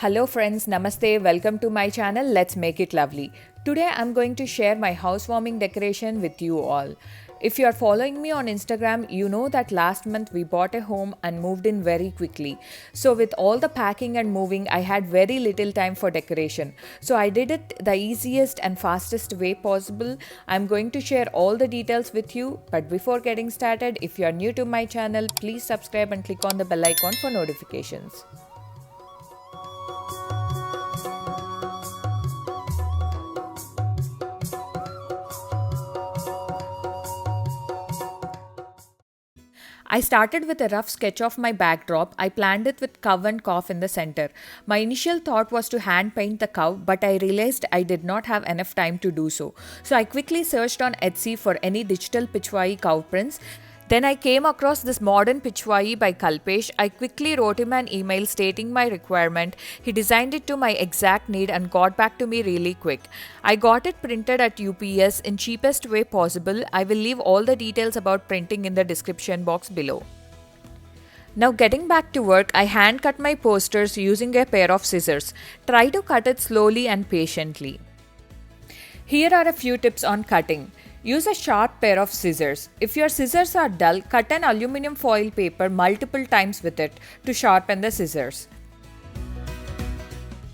Hello friends, Namaste, welcome to my channel. Let's make it lovely. Today I'm going to share my housewarming decoration with you all. If you are following me on Instagram, you know that last month we bought a home and moved in very quickly. So with all the packing and moving, I had very little time for decoration. So I did it the easiest and fastest way possible. I'm going to share all the details with you. But before getting started, if you are new to my channel, please subscribe and click on the bell icon for notifications. I started with a rough sketch of my backdrop. I planned it with cow and calf in the center. My initial thought was to hand paint the cow, but I realized I did not have enough time to do so. So I quickly searched on Etsy for any digital Pichwai cow prints. Then I came across this modern Pichwai by Kalpesh. I quickly wrote him an email stating my requirement. He designed it to my exact need and got back to me really quick. I got it printed at UPS in cheapest way possible. I will leave all the details about printing in the description box below. Now getting back to work, I hand cut my posters using a pair of scissors. Try to cut it slowly and patiently. Here are a few tips on cutting. Use a sharp pair of scissors. If your scissors are dull, cut an aluminum foil paper multiple times with it to sharpen the scissors.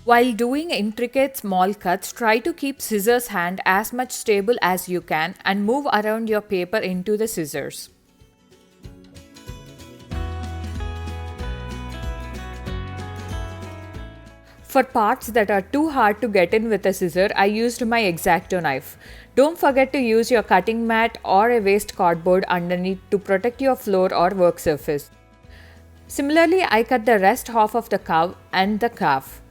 While doing intricate small cuts, try to keep scissors hand as much stable as you can and move around your paper into the scissors. For parts that are too hard to get in with a scissor, I used my X-Acto knife. Don't forget to use your cutting mat or a waste cardboard underneath to protect your floor or work surface. Similarly, I cut the rest half of the cow and the calf.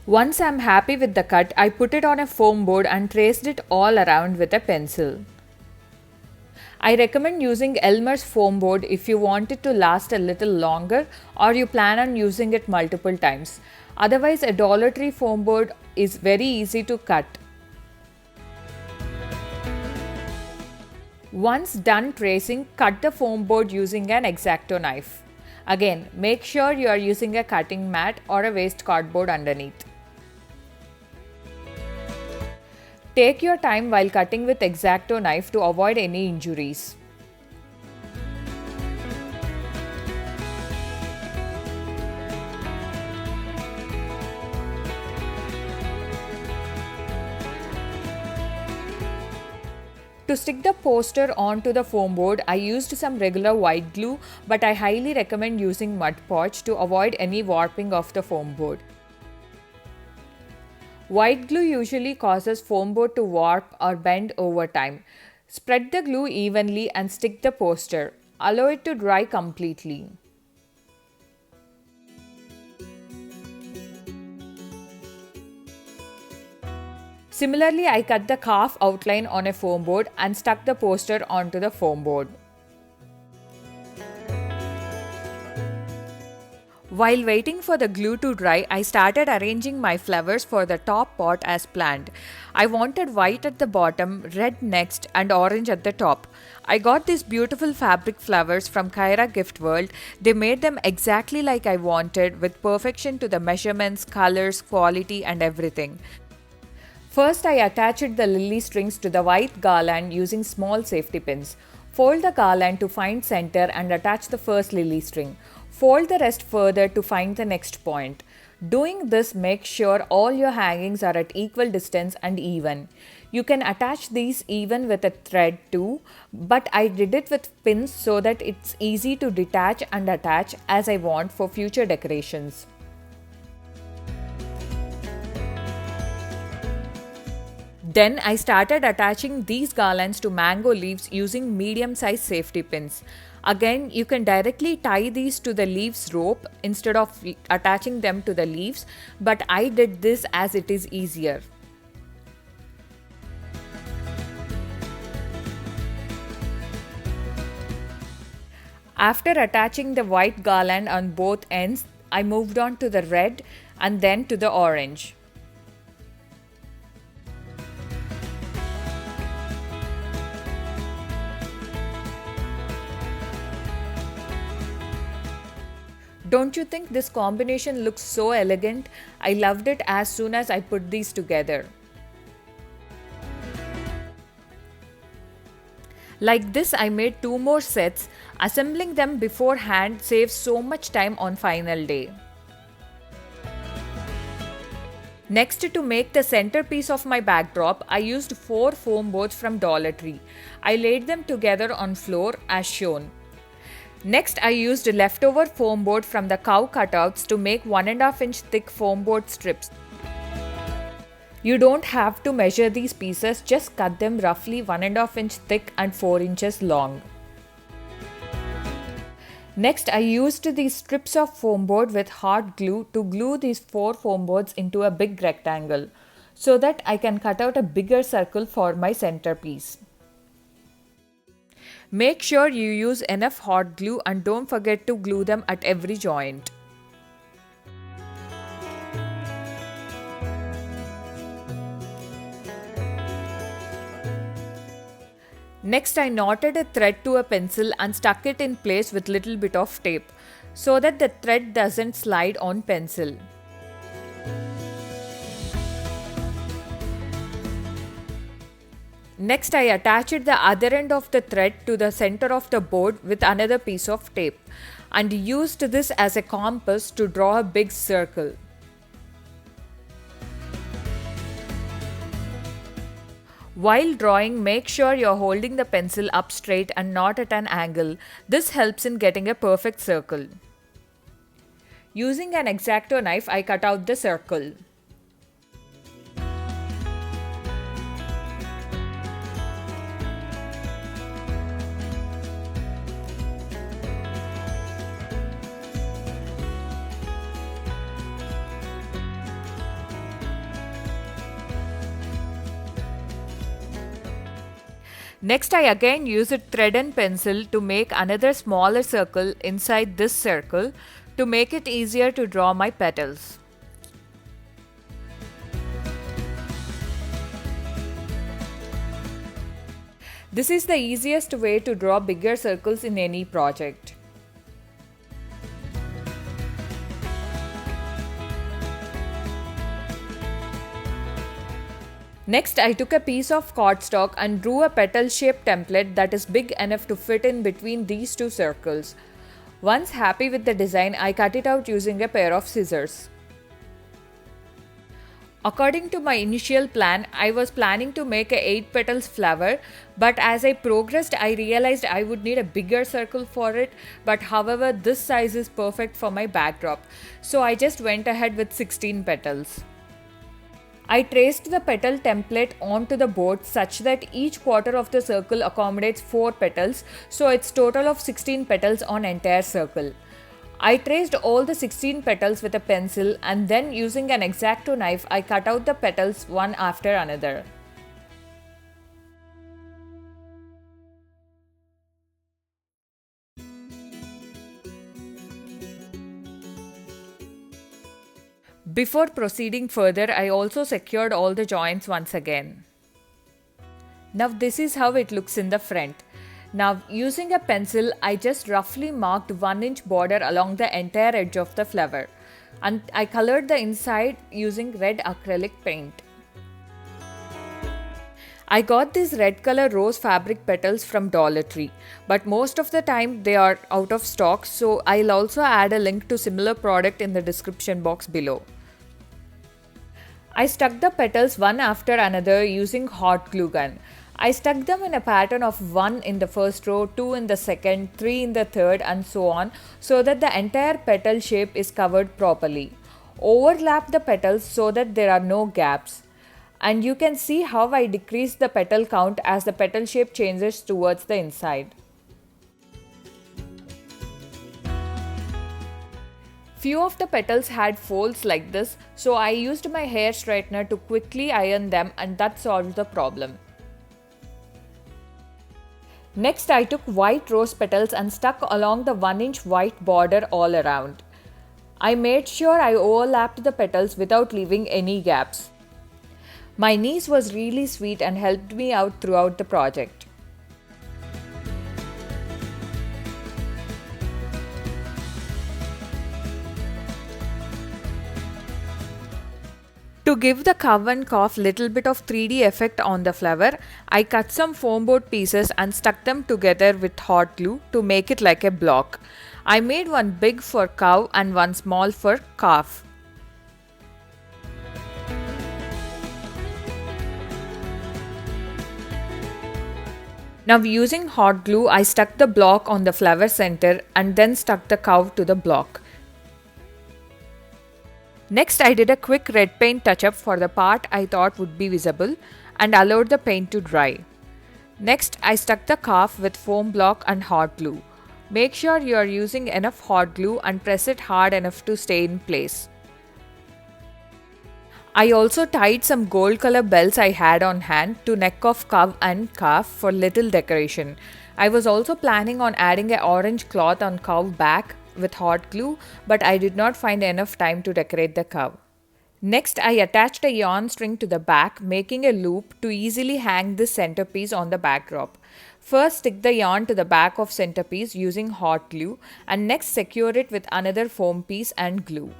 Once I'm happy with the cut, I put it on a foam board and traced it all around with a pencil. I recommend using Elmer's foam board if you want it to last a little longer or you plan on using it multiple times. Otherwise, a Dollar Tree foam board is very easy to cut. Once done tracing, cut the foam board using an X-Acto knife. Again, make sure you are using a cutting mat or a waste cardboard underneath. Take your time while cutting with X-Acto knife to avoid any injuries. To stick the poster onto the foam board, I used some regular white glue, but I highly recommend using Mod Podge to avoid any warping of the foam board. White glue usually causes foam board to warp or bend over time. Spread the glue evenly and stick the poster. Allow it to dry completely. Similarly, I cut the calf outline on a foam board and stuck the poster onto the foam board. While waiting for the glue to dry, I started arranging my flowers for the top pot as planned. I wanted white at the bottom, red next, and orange at the top. I got these beautiful fabric flowers from Kyra Gift World. They made them exactly like I wanted, with perfection to the measurements, colors, quality, and everything. First, I attached the lily strings to the white garland using small safety pins. Fold the garland to find center and attach the first lily string. Fold the rest further to find the next point. Doing this makes sure all your hangings are at equal distance and even. You can attach these even with a thread too, but I did it with pins so that it's easy to detach and attach as I want for future decorations. Then I started attaching these garlands to mango leaves using medium-sized safety pins. Again, you can directly tie these to the leaves rope instead of attaching them to the leaves, but I did this as it is easier. After attaching the white garland on both ends, I moved on to the red and then to the orange. Don't you think this combination looks so elegant? I loved it as soon as I put these together. Like this, I made 2 more sets. Assembling them beforehand saves so much time on final day. Next, to make the centerpiece of my backdrop, I used 4 foam boards from Dollar Tree. I laid them together on floor as shown. Next, I used leftover foam board from the cow cutouts to make 1.5 inch thick foam board strips. You don't have to measure these pieces, just cut them roughly 1.5 inch thick and 4 inches long. Next, I used these strips of foam board with hot glue to glue these 4 foam boards into a big rectangle so that I can cut out a bigger circle for my centerpiece. Make sure you use enough hot glue and don't forget to glue them at every joint. Next, I knotted a thread to a pencil and stuck it in place with little bit of tape so that the thread doesn't slide on pencil. Next, I attached the other end of the thread to the center of the board with another piece of tape and used this as a compass to draw a big circle. While drawing, make sure you're holding the pencil up straight and not at an angle. This helps in getting a perfect circle. Using an X-Acto knife, I cut out the circle. Next, I again used thread and pencil to make another smaller circle inside this circle to make it easier to draw my petals. This is the easiest way to draw bigger circles in any project. Next, I took a piece of cardstock and drew a petal-shaped template that is big enough to fit in between these 2 circles. Once happy with the design, I cut it out using a pair of scissors. According to my initial plan, I was planning to make a 8 petals flower, but as I progressed, I realized I would need a bigger circle for it, but however, this size is perfect for my backdrop, so I just went ahead with 16 petals. I traced the petal template onto the board such that each quarter of the circle accommodates 4 petals, so it's total of 16 petals on entire circle. I traced all the 16 petals with a pencil and then using an X-Acto knife I cut out the petals one after another. Before proceeding further, I also secured all the joints once again. Now this is how it looks in the front. Now using a pencil, I just roughly marked 1 inch border along the entire edge of the flower and I colored the inside using red acrylic paint. I got these red color rose fabric petals from Dollar Tree, but most of the time they are out of stock, so I'll also add a link to similar product in the description box below. I stuck the petals one after another using hot glue gun. I stuck them in a pattern of 1 in the first row, 2 in the second, 3 in the third and so on so that the entire petal shape is covered properly. Overlap the petals so that there are no gaps. And you can see how I decrease the petal count as the petal shape changes towards the inside. Few of the petals had folds like this, so I used my hair straightener to quickly iron them and that solved the problem. Next, I took white rose petals and stuck along the 1 inch white border all around. I made sure I overlapped the petals without leaving any gaps. My niece was really sweet and helped me out throughout the project. To give the cow and cough little bit of 3D effect on the flower, I cut some foam board pieces and stuck them together with hot glue to make it like a block. I made one big for cow and one small for calf. Now using hot glue, I stuck the block on the flower center and then stuck the cow to the block. Next, I did a quick red paint touch-up for the part I thought would be visible and allowed the paint to dry. Next, I stuck the calf with foam block and hot glue. Make sure you are using enough hot glue and press it hard enough to stay in place. I also tied some gold color bells I had on hand to neck of cow and calf for little decoration. I was also planning on adding an orange cloth on cow back with hot glue, but I did not find enough time to decorate the cow. Next, I attached a yarn string to the back, making a loop to easily hang this centerpiece on the backdrop. First, stick the yarn to the back of centerpiece using hot glue and next secure it with another foam piece and glue.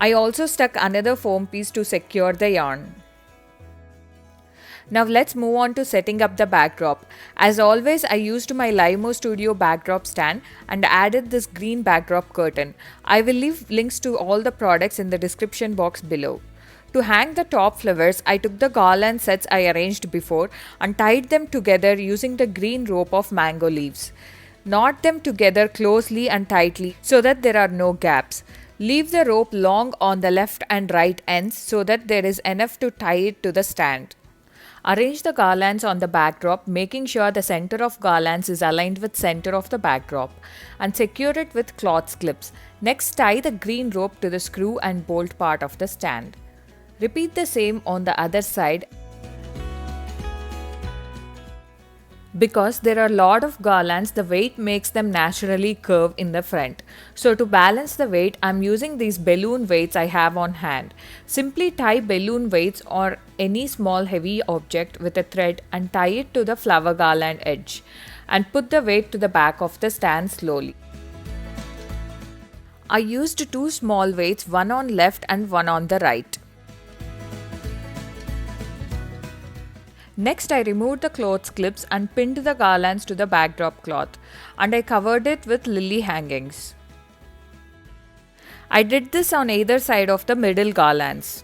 I also stuck another foam piece to secure the yarn. Now let's move on to setting up the backdrop. As always, I used my Livemo Studio backdrop stand and added this green backdrop curtain. I will leave links to all the products in the description box below. To hang the top flowers, I took the garland sets I arranged before and tied them together using the green rope of mango leaves. Knot them together closely and tightly so that there are no gaps. Leave the rope long on the left and right ends so that there is enough to tie it to the stand. Arrange the garlands on the backdrop, making sure the center of garlands is aligned with center of the backdrop, and secure it with cloth clips. Next, tie the green rope to the screw and bolt part of the stand. Repeat the same on the other side. Because there are a lot of garlands, the weight makes them naturally curve in the front. So to balance the weight, I'm using these balloon weights I have on hand. Simply tie balloon weights or any small heavy object with a thread and tie it to the flower garland edge. And put the weight to the back of the stand slowly. I used two small weights, one on left and one on the right. Next, I removed the cloth clips and pinned the garlands to the backdrop cloth, and I covered it with lily hangings. I did this on either side of the middle garlands.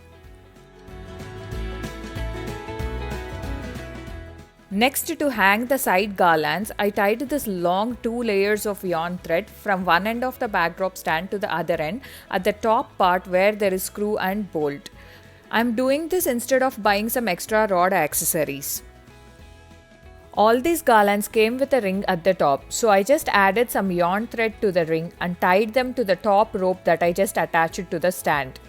Next, to hang the side garlands, I tied this long 2 layers of yarn thread from one end of the backdrop stand to the other end at the top part where there is screw and bolt. I'm doing this instead of buying some extra rod accessories. All these garlands came with a ring at the top, so I just added some yarn thread to the ring and tied them to the top rope that I just attached to the stand.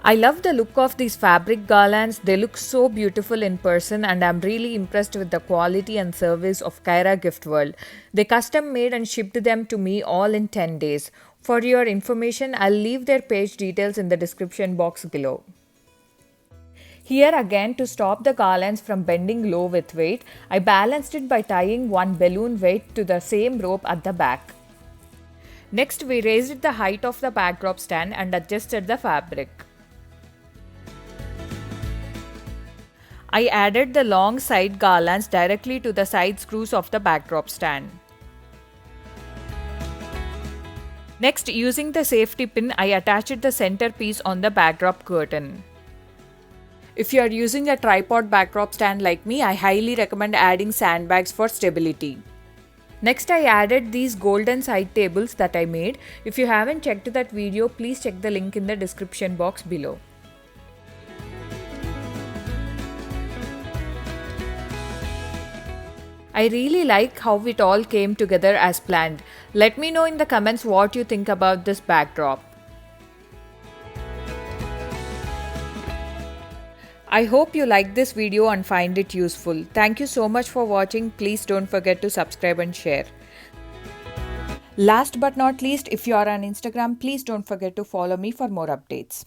I love the look of these fabric garlands. They look so beautiful in person and I'm really impressed with the quality and service of Kyra Gift World. They custom made and shipped them to me all in 10 days. For your information, I'll leave their page details in the description box below. Here again, to stop the garlands from bending low with weight, I balanced it by tying one balloon weight to the same rope at the back. Next, we raised the height of the backdrop stand and adjusted the fabric. I added the long side garlands directly to the side screws of the backdrop stand. Next, using the safety pin, I attached the center piece on the backdrop curtain. If you are using a tripod backdrop stand like me, I highly recommend adding sandbags for stability. Next, I added these golden side tables that I made. If you haven't checked that video, please check the link in the description box below. I really like how it all came together as planned. Let me know in the comments what you think about this backdrop. I hope you liked this video and find it useful. Thank you so much for watching. Please don't forget to subscribe and share. Last but not least, if you are on Instagram, please don't forget to follow me for more updates.